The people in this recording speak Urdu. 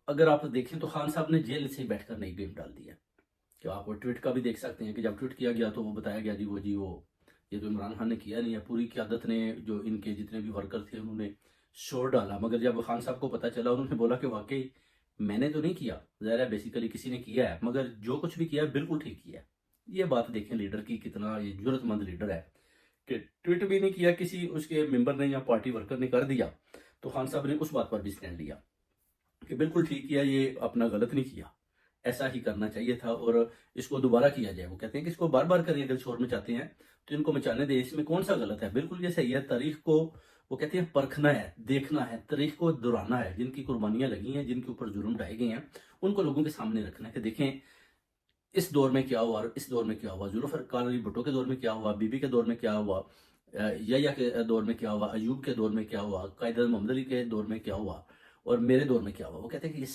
اگر آپ دیکھیں تو خان صاحب نے جیل سے ہی بیٹھ کر نئی گیم ڈال دی ہے کہ آپ وہ ٹویٹ کا بھی دیکھ سکتے ہیں کہ جب ٹویٹ کیا گیا تو وہ بتایا گیا وہ یہ تو عمران خان نے کیا نہیں ہے، پوری قیادت نے جو ان کے جتنے بھی ورکر تھے انہوں نے شور ڈالا، مگر جب خان صاحب کو پتہ چلا انہوں نے بولا کہ واقعی میں نے تو نہیں کیا، ظاہر ہے بیسیکلی کسی نے کیا ہے، مگر جو کچھ بھی کیا ہے بالکل ٹھیک کیا ہے۔ یہ بات دیکھیں لیڈر کی، کتنا یہ جرت مند لیڈر ہے کہ ٹویٹ بھی نہیں کیا، کسی اس کے ممبر نے یا پارٹی ورکر نے کر دیا تو خان صاحب نے اس بات پر بھی سٹینڈ لیا کہ بالکل ٹھیک کیا، یہ اپنا غلط نہیں کیا، ایسا ہی کرنا چاہیے تھا اور اس کو دوبارہ کیا جائے۔ وہ کہتے ہیں کہ اس کو بار بار کریں، اگر شور مچاتے ہیں تو ان کو مچانے دیں، اس میں کون سا غلط ہے، بالکل یہ صحیح ہے۔ تاریخ کو وہ کہتے ہیں پرکھنا ہے، دیکھنا ہے، تاریخ کو دہرانا ہے، جن کی قربانیاں لگی ہیں، جن کے اوپر جرم ڈھائے گئے ہیں، ان کو لوگوں کے سامنے رکھنا ہے کہ دیکھیں اس دور میں کیا ہوا اور اس دور میں کیا ہوا، ذوالفقار علی بھٹو کے دور میں کیا ہوا، بی بی کے دور میں کیا ہوا، یحییٰ کے دور میں کیا ہوا، ایوب کے دور میں کیا ہوا، قائد اعظم محمد علی کے دور میں کیا ہوا اور میرے دور میں کیا ہوا۔ وہ کہتے ہیں کہ یہ